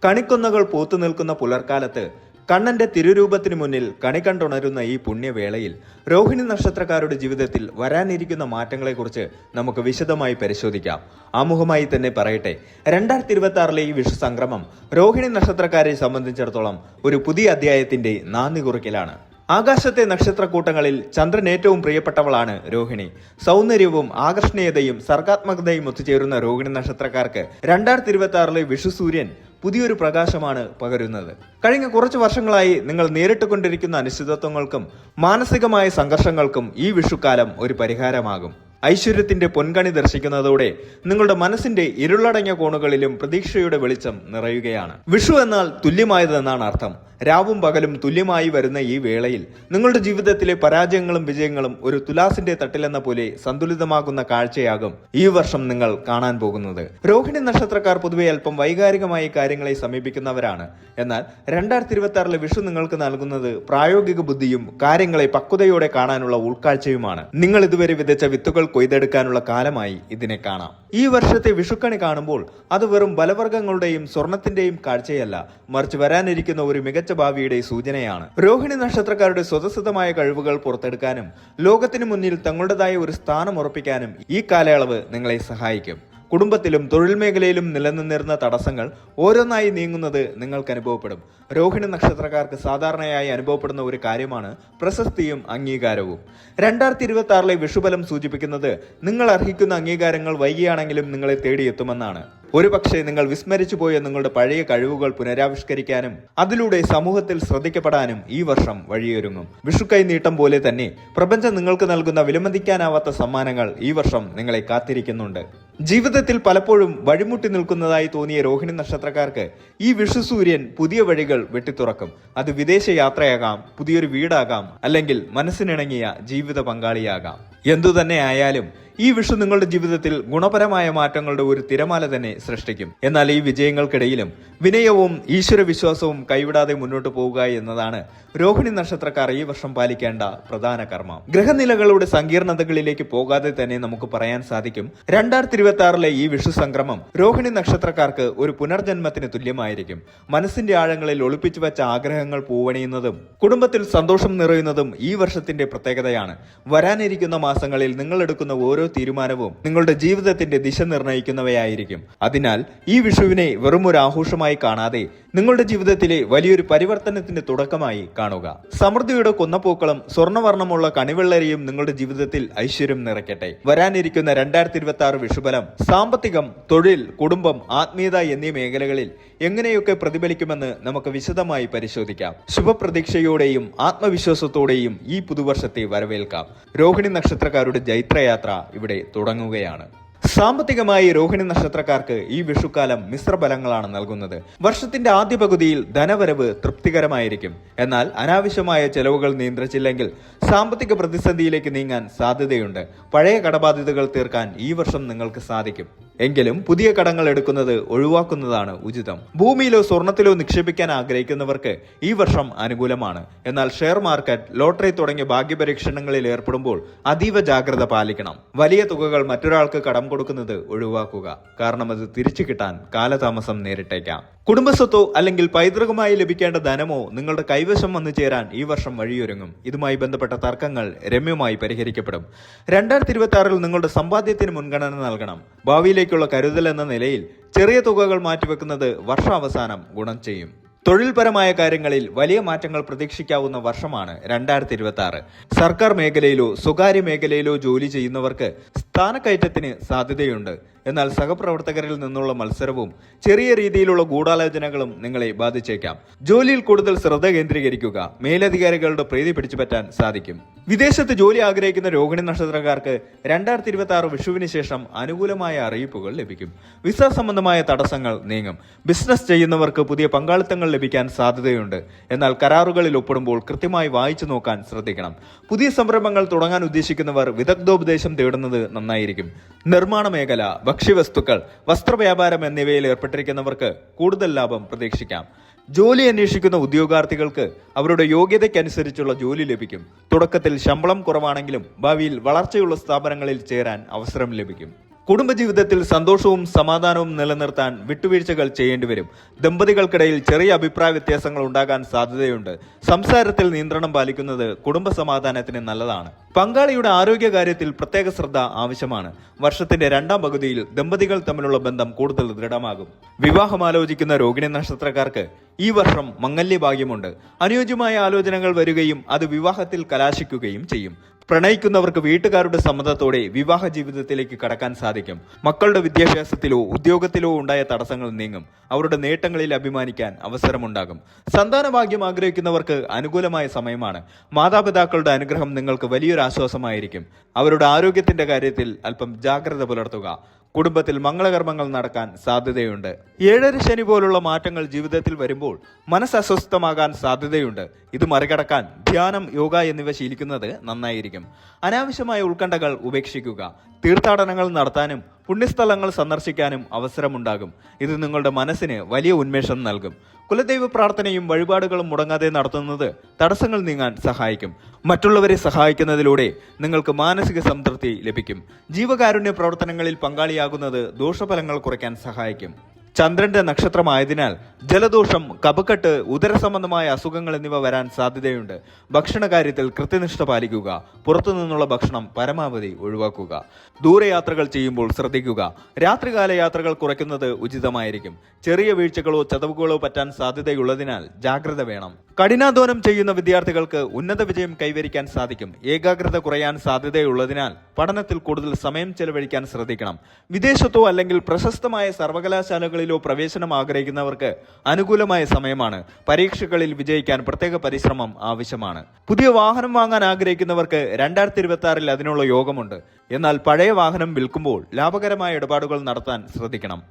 കണിക്കൊന്നകൾ പൂത്തു നിൽക്കുന്ന പുലർക്കാലത്ത് കണ്ണന്റെ തിരുരൂപത്തിനു മുന്നിൽ കണി കണ്ടുണരുന്ന ഈ പുണ്യവേളയിൽ രോഹിണി നക്ഷത്രക്കാരുടെ ജീവിതത്തിൽ വരാനിരിക്കുന്ന മാറ്റങ്ങളെക്കുറിച്ച് നമുക്ക് വിശദമായി പരിശോധിക്കാം. ആമുഖമായി തന്നെ പറയട്ടെ, 2026 ഈ വിഷു സംക്രമം രോഹിണി നക്ഷത്രക്കാരെ സംബന്ധിച്ചിടത്തോളം ഒരു പുതിയ അധ്യായത്തിന്റെ നാന്ദി കുറിക്കലാണ്. ആകാശത്തെ നക്ഷത്രക്കൂട്ടങ്ങളിൽ ചന്ദ്രൻ ഏറ്റവും പ്രിയപ്പെട്ടവളാണ് രോഹിണി. സൗന്ദര്യവും ആകർഷണീയതയും സർഗാത്മകതയും ഒത്തുചേരുന്ന രോഹിണി നക്ഷത്രക്കാർക്ക് 2026 വിഷു സൂര്യൻ പുതിയൊരു പ്രകാശമാണ് പകരുന്നത്. കഴിഞ്ഞ കുറച്ചു വർഷങ്ങളായി നിങ്ങൾ നേരിട്ടുകൊണ്ടിരിക്കുന്ന അനിശ്ചിതത്വങ്ങൾക്കും മാനസികമായ സംഘർഷങ്ങൾക്കും ഈ വിഷുക്കാലം ഒരു പരിഹാരമാകും. ഐശ്വര്യത്തിന്റെ പൊൻകണി ദർശിക്കുന്നതോടെ നിങ്ങളുടെ മനസ്സിന്റെ ഇരുളടങ്ങിയ കോണുകളിലും പ്രതീക്ഷയുടെ വെളിച്ചം നിറയുകയാണ്. വിഷു എന്നാൽ തുല്യമായതെന്നാണ് അർത്ഥം. രാവും പകലും തുല്യമായി വരുന്ന ഈ വേളയിൽ നിങ്ങളുടെ ജീവിതത്തിലെ പരാജയങ്ങളും വിജയങ്ങളും ഒരു തുലാസിന്റെ തട്ടിലെന്ന പോലെ സന്തുലിതമാകുന്ന കാഴ്ചയാകും ഈ വർഷം നിങ്ങൾ കാണാൻ പോകുന്നത്. രോഹിണി നക്ഷത്രക്കാർ പൊതുവെ അല്പം വൈകാരികമായി കാര്യങ്ങളെ സമീപിക്കുന്നവരാണ്. എന്നാൽ 2026 വിഷു നിങ്ങൾക്ക് നൽകുന്നത് പ്രായോഗിക ബുദ്ധിയും കാര്യങ്ങളെ പക്വതയോടെ കാണാനുള്ള ഉൾക്കാഴ്ചയുമാണ്. നിങ്ങൾ ഇതുവരെ വിതച്ച വിത്തുകൾ കൊയ്തെടുക്കാനുള്ള കാലമായി ഇതിനെ കാണാം. ഈ വർഷത്തെ വിഷുക്കണി കാണുമ്പോൾ അത് വെറും ബലവർഗങ്ങളുടെയും സ്വർണത്തിന്റെയും കാഴ്ചയല്ല, മറിച്ച് വരാനിരിക്കുന്ന ഒരു മികച്ച ഭാവിയുടെ സൂചനയാണ്. രോഹിണി നക്ഷത്രക്കാരുടെ സ്വതസിദ്ധമായ കഴിവുകൾ പുറത്തെടുക്കാനും ലോകത്തിനു മുന്നിൽ തങ്ങളുടേതായ ഒരു സ്ഥാനം ഉറപ്പിക്കാനും ഈ കാലയളവ് നിങ്ങളെ സഹായിക്കും. കുടുംബത്തിലും തൊഴിൽ മേഖലയിലും നിലനിന്നിരുന്ന തടസ്സങ്ങൾ ഓരോന്നായി നീങ്ങുന്നത് നിങ്ങൾക്ക് അനുഭവപ്പെടും. രോഹിണി നക്ഷത്രക്കാർക്ക് സാധാരണയായി അനുഭവപ്പെടുന്ന ഒരു കാര്യമാണ് പ്രശസ്തിയും അംഗീകാരവും. 2026 വിഷുബലം സൂചിപ്പിക്കുന്നത് നിങ്ങൾ അർഹിക്കുന്ന അംഗീകാരങ്ങൾ വൈകിയാണെങ്കിലും നിങ്ങളെ തേടിയെത്തുമെന്നാണ്. ഒരുപക്ഷെ നിങ്ങൾ വിസ്മരിച്ചു പോയ നിങ്ങളുടെ പഴയ കഴിവുകൾ പുനരാവിഷ്കരിക്കാനും അതിലൂടെ സമൂഹത്തിൽ ശ്രദ്ധിക്കപ്പെടാനും ഈ വർഷം വഴിയൊരുങ്ങും. വിഷുക്കൈ നീട്ടം പോലെ തന്നെ പ്രപഞ്ചം നിങ്ങൾക്ക് നൽകുന്ന വിലമതിക്കാനാവാത്ത സമ്മാനങ്ങൾ ഈ വർഷം നിങ്ങളെ കാത്തിരിക്കുന്നുണ്ട്. ജീവിതത്തിൽ പലപ്പോഴും വഴിമുട്ടി നിൽക്കുന്നതായി തോന്നിയ രോഹിണി നക്ഷത്രക്കാർക്ക് ഈ വിഷു സൂര്യൻ പുതിയ വഴികൾ വെട്ടിത്തുറക്കും. അത് വിദേശ യാത്രയാകാം, പുതിയൊരു വീടാകാം, അല്ലെങ്കിൽ മനസ്സിനിണങ്ങിയ ജീവിത പങ്കാളിയാകാം. എന്തുതന്നെ ആയാലും ഈ വിഷു നിങ്ങളുടെ ജീവിതത്തിൽ ഗുണപരമായ മാറ്റങ്ങളുടെ ഒരു തിരമാല തന്നെ സൃഷ്ടിക്കും. എന്നാൽ ഈ വിജയങ്ങൾക്കിടയിലും വിനയവും ഈശ്വരവിശ്വാസവും കൈവിടാതെ മുന്നോട്ട് പോവുക എന്നതാണ് രോഹിണി നക്ഷത്രക്കാർ ഈ വർഷം പാലിക്കേണ്ട പ്രധാന കർമ്മം. ഗ്രഹനിലകളുടെ സങ്കീർണതകളിലേക്ക് പോകാതെ തന്നെ നമുക്ക് പറയാൻ സാധിക്കും, 2026 ഈ വിഷു സംക്രമം രോഹിണി നക്ഷത്രക്കാർക്ക് ഒരു പുനർജന്മത്തിന് തുല്യമായിരിക്കും. മനസ്സിന്റെ ആഴങ്ങളിൽ ഒളിപ്പിച്ചു വെച്ച ആഗ്രഹങ്ങൾ പൂവണിയുന്നതും കുടുംബത്തിൽ സന്തോഷം നിറയുന്നതും ഈ വർഷത്തിന്റെ പ്രത്യേകതയാണ്. വരാനിരിക്കുന്ന മാസങ്ങളിൽ നിങ്ങൾ എടുക്കുന്ന ഓരോ തീരുമാനവും നിങ്ങളുടെ ജീവിതത്തിന്റെ ദിശ നിർണ്ണയിക്കുന്നവയായിരിക്കും. അതിനാൽ ഈ വിഷുവിനെ വെറും ഒരു ആഘോഷമായി കാണാതെ നിങ്ങളുടെ ജീവിതത്തിലെ വലിയൊരു പരിവർത്തനത്തിന്റെ തുടക്കമായി കാണുക. സമൃദ്ധിയുടെ കൊന്നപ്പൂക്കളും സ്വർണ്ണവർണ്ണമുള്ള കണിവെള്ളരിയും നിങ്ങളുടെ ജീവിതത്തിൽ ഐശ്വര്യം നിറയ്ക്കട്ടെ. വരാനിരിക്കുന്ന 2026 വിഷുബലം സാമ്പത്തികം, തൊഴിൽ, കുടുംബം, ആത്മീയത എന്നീ മേഖലകളിൽ എങ്ങനെയൊക്കെ പ്രതിഫലിക്കുമെന്ന് നമുക്ക് വിശദമായി പരിശോധിക്കാം. ശുഭപ്രതീക്ഷയോടെയും ആത്മവിശ്വാസത്തോടെയും ഈ പുതുവർഷത്തെ വരവേൽക്കാം. രോഹിണി നക്ഷത്രക്കാരുടെ ജൈത്രയാത്ര ഇവിടെ തുടങ്ങുകയാണ്. സാമ്പത്തികമായി രോഹിണി നക്ഷത്രക്കാർക്ക് ഈ വിഷുക്കാലം മിശ്രഫലങ്ങളാണ് നൽകുന്നത്. വർഷത്തിന്റെ ആദ്യ പകുതിയിൽ ധനവരവ് തൃപ്തികരമായിരിക്കും. എന്നാൽ അനാവശ്യമായ ചെലവുകൾ നിയന്ത്രിച്ചില്ലെങ്കിൽ സാമ്പത്തിക പ്രതിസന്ധിയിലേക്ക് നീങ്ങാൻ സാധ്യതയുണ്ട്. പഴയ കടബാധ്യതകൾ തീർക്കാൻ ഈ വർഷം നിങ്ങൾക്ക് സാധിക്കും. എങ്കിലും പുതിയ കടങ്ങൾ എടുക്കുന്നത് ഒഴിവാക്കുന്നതാണ് ഉചിതം. ഭൂമിയിലോ സ്വർണത്തിലോ നിക്ഷേപിക്കാൻ ആഗ്രഹിക്കുന്നവർക്ക് ഈ വർഷം അനുകൂലമാണ്. എന്നാൽ ഷെയർ മാർക്കറ്റ്, ലോട്ടറി തുടങ്ങിയ ഭാഗ്യപരീക്ഷണങ്ങളിൽ ഏർപ്പെടുമ്പോൾ അതീവ ജാഗ്രത പാലിക്കണം. വലിയ തുകകൾ മറ്റൊരാൾക്ക് കടം കൊടുക്കുന്നത് ഒഴിവാക്കുക. കാരണം അത് തിരിച്ചു കിട്ടാൻ കാലതാമസം നേരിട്ടേക്കാം. കുടുംബസ്വത്തോ അല്ലെങ്കിൽ പൈതൃകമായി ലഭിക്കേണ്ട ധനമോ നിങ്ങളുടെ കൈവശം വന്നു ചേരാൻ ഈ വർഷം വഴിയൊരുങ്ങും. ഇതുമായി ബന്ധപ്പെട്ട തർക്കങ്ങൾ രമ്യമായി പരിഹരിക്കപ്പെടും. 2026 നിങ്ങളുടെ സമ്പാദ്യത്തിന് മുൻഗണന നൽകണം. ഭാവിയിലേക്കുള്ള കരുതൽ എന്ന നിലയിൽ ചെറിയ തുകകൾ മാറ്റിവെക്കുന്നത് വർഷാവസാനം ഗുണം ചെയ്യും. തൊഴിൽപരമായ കാര്യങ്ങളിൽ വലിയ മാറ്റങ്ങൾ പ്രതീക്ഷിക്കാവുന്ന വർഷമാണ് 2026. സർക്കാർ മേഖലയിലോ സ്വകാര്യ മേഖലയിലോ ജോലി ചെയ്യുന്നവർക്ക് സ്ഥാനക്കയറ്റത്തിന് സാധ്യതയുണ്ട്. എന്നാൽ സഹപ്രവർത്തകരിൽ നിന്നുള്ള മത്സരവും ചെറിയ രീതിയിലുള്ള ഗൂഢാലോചനകളും നിങ്ങളെ ബാധിച്ചേക്കാം. ജോലിയിൽ കൂടുതൽ ശ്രദ്ധ കേന്ദ്രീകരിക്കുക. മേലധികാരികളുടെ പ്രീതി പിടിച്ചുപറ്റാൻ സാധിക്കും. വിദേശത്ത് ജോലി ആഗ്രഹിക്കുന്ന രോഹിണി നക്ഷത്രക്കാർക്ക് 2026 വിഷുവിന് ശേഷം അനുകൂലമായ അറിയിപ്പുകൾ ലഭിക്കും. വിസ സംബന്ധമായ തടസ്സങ്ങൾ നീങ്ങും. ബിസിനസ് ചെയ്യുന്നവർക്ക് പുതിയ പങ്കാളിത്തങ്ങൾ ലഭിക്കാൻ സാധ്യതയുണ്ട്. എന്നാൽ കരാറുകളിൽ ഒപ്പിടുമ്പോൾ കൃത്യമായി വായിച്ചു നോക്കാൻ ശ്രദ്ധിക്കണം. പുതിയ സംരംഭങ്ങൾ തുടങ്ങാൻ ഉദ്ദേശിക്കുന്നവർ വിദഗ്ധോപദേശം തേടുന്നത് നന്നായിരിക്കും. നിർമ്മാണ മേഖല, ഭക്ഷ്യവസ്തുക്കൾ, വസ്ത്രവ്യാപാരം എന്നിവയിൽ ഏർപ്പെട്ടിരിക്കുന്നവർക്ക് കൂടുതൽ ലാഭം പ്രതീക്ഷിക്കാം. ജോലി അന്വേഷിക്കുന്ന ഉദ്യോഗാർത്ഥികൾക്ക് അവരുടെ യോഗ്യതയ്ക്കനുസരിച്ചുള്ള ജോലി ലഭിക്കും. തുടക്കത്തിൽ ശമ്പളം കുറവാണെങ്കിലും ഭാവിയിൽ വളർച്ചയുള്ള സ്ഥാപനങ്ങളിൽ ചേരാൻ അവസരം ലഭിക്കും. കുടുംബജീവിതത്തിൽ സന്തോഷവും സമാധാനവും നിലനിർത്താൻ വിട്ടുവീഴ്ചകൾ ചെയ്യേണ്ടി വരും. ദമ്പതികൾക്കിടയിൽ ചെറിയ അഭിപ്രായ വ്യത്യാസങ്ങൾ ഉണ്ടാകാൻ സാധ്യതയുണ്ട്. സംസാരത്തിൽ നിയന്ത്രണം പാലിക്കുന്നത് കുടുംബ സമാധാനത്തിന് നല്ലതാണ്. പങ്കാളിയുടെ ആരോഗ്യകാര്യത്തിൽ പ്രത്യേക ശ്രദ്ധ ആവശ്യമാണ്. വർഷത്തിന്റെ രണ്ടാം പകുതിയിൽ ദമ്പതികൾ തമ്മിലുള്ള ബന്ധം കൂടുതൽ ദൃഢമാകും. വിവാഹമാലോചിക്കുന്ന രോഹിണി നക്ഷത്രക്കാർക്ക് ഈ വർഷം മംഗല്യഭാഗ്യമുണ്ട്. അനുയോജ്യമായ ആലോചനകൾ വരികയും അത് വിവാഹത്തിൽ കലാശിക്കുകയും ചെയ്യും. പ്രണയിക്കുന്നവർക്ക് വീട്ടുകാരുടെ സമ്മതത്തോടെ വിവാഹ ജീവിതത്തിലേക്ക് കടക്കാൻ സാധിക്കും. മക്കളുടെ വിദ്യാഭ്യാസത്തിലോ ഉദ്യോഗത്തിലോ ഉണ്ടായ തടസ്സങ്ങൾ നീങ്ങും. അവരുടെ നേട്ടങ്ങളിൽ അഭിമാനിക്കാൻ അവസരമുണ്ടാകും. സന്താനഭാഗ്യം ആഗ്രഹിക്കുന്നവർക്ക് അനുകൂലമായ സമയമാണ്. മാതാപിതാക്കളുടെ അനുഗ്രഹം നിങ്ങൾക്ക് വലിയൊരു ആശ്വാസമായിരിക്കും. അവരുടെ ആരോഗ്യത്തിന്റെ കാര്യത്തിൽ അല്പം ജാഗ്രത പുലർത്തുക. കുടുംബത്തിൽ മംഗളകർമ്മങ്ങൾ നടക്കാൻ സാധ്യതയുണ്ട്. 7 ശനി പോലുള്ള മാറ്റങ്ങൾ ജീവിതത്തിൽ വരുമ്പോൾ മനസ്സസ്വസ്ഥമാകാൻ സാധ്യതയുണ്ട്. ഇത് മറികടക്കാൻ ധ്യാനം, യോഗ എന്നിവ ശീലിക്കുന്നത് നന്നായിരിക്കും. അനാവശ്യമായ ഉത്കണ്ഠകൾ ഉപേക്ഷിക്കുക. തീർത്ഥാടനങ്ങൾ നടത്താനും പുണ്യസ്ഥലങ്ങൾ സന്ദർശിക്കാനും അവസരമുണ്ടാകും. ഇത് നിങ്ങളുടെ മനസ്സിന് വലിയ ഉന്മേഷം നൽകും. കുലദൈവ പ്രാർത്ഥനയും വഴിപാടുകളും മുടങ്ങാതെ നടത്തുന്നത് തടസ്സങ്ങൾ നീങ്ങാൻ സഹായിക്കും. മറ്റുള്ളവരെ സഹായിക്കുന്നതിലൂടെ നിങ്ങൾക്ക് മാനസിക സംതൃപ്തി ലഭിക്കും. ജീവകാരുണ്യ പ്രവർത്തനങ്ങളിൽ പങ്കാളിയാകുന്നത് ദോഷഫലങ്ങൾ കുറയ്ക്കാൻ സഹായിക്കും. ചന്ദ്രന്റെ നക്ഷത്രമായതിനാൽ ജലദോഷം, കഫക്കെട്ട്, ഉദരസംബന്ധമായ അസുഖങ്ങൾ എന്നിവ വരാൻ സാധ്യതയുണ്ട്. ഭക്ഷണകാര്യത്തിൽ കൃത്യനിഷ്ഠ പാലിക്കുക. പുറത്തുനിന്നുള്ള ഭക്ഷണം പരമാവധി ഒഴിവാക്കുക. ദൂരയാത്രകൾ ചെയ്യുമ്പോൾ ശ്രദ്ധിക്കുക. രാത്രികാല യാത്രകൾ കുറയ്ക്കുന്നത് ഉചിതമായിരിക്കും. ചെറിയ വീഴ്ചകളോ ചതവുകളോ പറ്റാൻ സാധ്യതയുള്ളതിനാൽ ജാഗ്രത വേണം. കഠിനാധ്വാനം ചെയ്യുന്ന വിദ്യാർത്ഥികൾക്ക് ഉന്നത വിജയം കൈവരിക്കാൻ സാധിക്കും. ഏകാഗ്രത കുറയാൻ സാധ്യതയുള്ളതിനാൽ പഠനത്തിൽ കൂടുതൽ സമയം ചെലവഴിക്കാൻ ശ്രദ്ധിക്കണം. വിദേശത്തോ അല്ലെങ്കിൽ പ്രശസ്തമായ സർവകലാശാലകളിലോ പ്രവേശനം ആഗ്രഹിക്കുന്നവർക്ക് അനുകൂലമായ സമയമാണ്. പരീക്ഷകളിൽ വിജയിക്കാൻ പ്രത്യേക പരിശ്രമം ആവശ്യമാണ്. പുതിയ വാഹനം വാങ്ങാൻ ആഗ്രഹിക്കുന്നവർക്ക് 2026 അതിനുള്ള യോഗമുണ്ട്. എന്നാൽ പഴയ വാഹനം വിൽക്കുമ്പോൾ ലാഭകരമായ ഇടപാടുകൾ നടത്താൻ ശ്രദ്ധിക്കണം.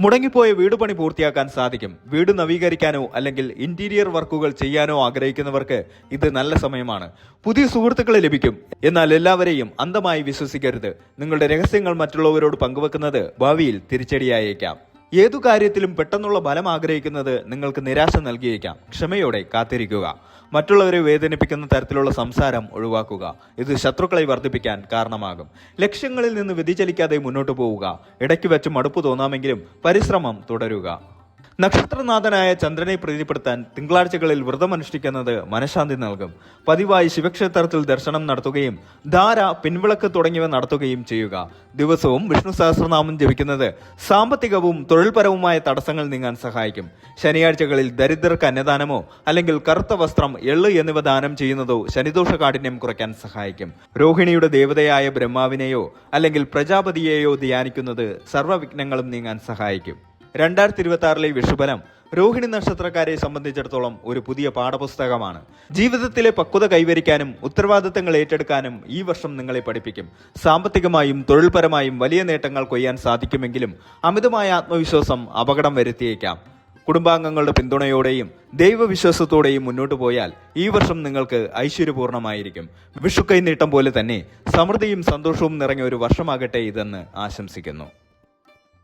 മുടങ്ങിപ്പോയ വീട് പണി പൂർത്തിയാക്കാൻ സാധിക്കും. വീട് നവീകരിക്കാനോ അല്ലെങ്കിൽ ഇന്റീരിയർ വർക്കുകൾ ചെയ്യാനോ ആഗ്രഹിക്കുന്നവർക്ക് ഇത് നല്ല സമയമാണ്. പുതിയ സുഹൃത്തുക്കളെ ലഭിക്കും. എന്നാൽ എല്ലാവരെയും അന്ധമായി വിശ്വസിക്കരുത്. നിങ്ങളുടെ രഹസ്യങ്ങൾ മറ്റുള്ളവരോട് പങ്കുവെക്കുന്നത് ഭാവിയിൽ തിരിച്ചടിയായേക്കാം. ഏതു കാര്യത്തിലും പെട്ടെന്നുള്ള ഫലം ആഗ്രഹിക്കുന്നത് നിങ്ങൾക്ക് നിരാശ നൽകിയേക്കാം. ക്ഷമയോടെ കാത്തിരിക്കുക. മറ്റുള്ളവരെ വേദനിപ്പിക്കുന്ന തരത്തിലുള്ള സംസാരം ഒഴിവാക്കുക. ഇത് ശത്രുക്കളെ വർദ്ധിപ്പിക്കാൻ കാരണമാകും. ലക്ഷ്യങ്ങളിൽ നിന്ന് വ്യതിചലിക്കാതെ മുന്നോട്ട് പോവുക. ഇടയ്ക്ക് വെച്ച് മടുപ്പ് തോന്നാമെങ്കിലും പരിശ്രമം തുടരുക. നക്ഷത്രനാഥനായ ചന്ദ്രനെ പ്രീതിപ്പെടുത്താൻ തിങ്കളാഴ്ചകളിൽ വ്രതമനുഷ്ഠിക്കുന്നത് മനഃശാന്തി നൽകും. പതിവായി ശിവക്ഷേത്രത്തിൽ ദർശനം നടത്തുകയും ധാര, പിൻവിളക്ക് തുടങ്ങിയവ നടത്തുകയും ചെയ്യുക. ദിവസവും വിഷ്ണു സഹസ്രനാമം ജപിക്കുന്നത് സാമ്പത്തികവും തൊഴിൽപരവുമായ തടസ്സങ്ങൾ നീങ്ങാൻ സഹായിക്കും. ശനിയാഴ്ചകളിൽ ദരിദ്രർക്ക് അന്നദാനമോ അല്ലെങ്കിൽ കറുത്ത വസ്ത്രം, എള്ള് എന്നിവ ദാനം ചെയ്യുന്നതോ ശനിദോഷ കാഠിന്യം കുറയ്ക്കാൻ സഹായിക്കും. രോഹിണിയുടെ ദേവതയായ ബ്രഹ്മാവിനെയോ അല്ലെങ്കിൽ പ്രജാപതിയെയോ ധ്യാനിക്കുന്നത് സർവ്വവിഘ്നങ്ങളും നീങ്ങാൻ സഹായിക്കും. 2026 വിഷുഫലം രോഹിണി നക്ഷത്രക്കാരെ സംബന്ധിച്ചിടത്തോളം ഒരു പുതിയ പാഠപുസ്തകമാണ്. ജീവിതത്തിലെ പക്വത കൈവരിക്കാനും ഉത്തരവാദിത്തങ്ങൾ ഏറ്റെടുക്കാനും ഈ വർഷം നിങ്ങളെ പഠിപ്പിക്കും. സാമ്പത്തികമായും തൊഴിൽപരമായും വലിയ നേട്ടങ്ങൾ കൊയ്യാൻ സാധിക്കുമെങ്കിലും അമിതമായ ആത്മവിശ്വാസം അപകടം വരുത്തിയേക്കാം. കുടുംബാംഗങ്ങളുടെ പിന്തുണയോടെയും ദൈവവിശ്വാസത്തോടെയും മുന്നോട്ട് പോയാൽ ഈ വർഷം നിങ്ങൾക്ക് ഐശ്വര്യപൂർണമായിരിക്കും. വിഷുക്കൈനീട്ടം പോലെ തന്നെ സമൃദ്ധിയും സന്തോഷവും നിറഞ്ഞ ഒരു വർഷമാകട്ടെ ഇതെന്ന് ആശംസിക്കുന്നു.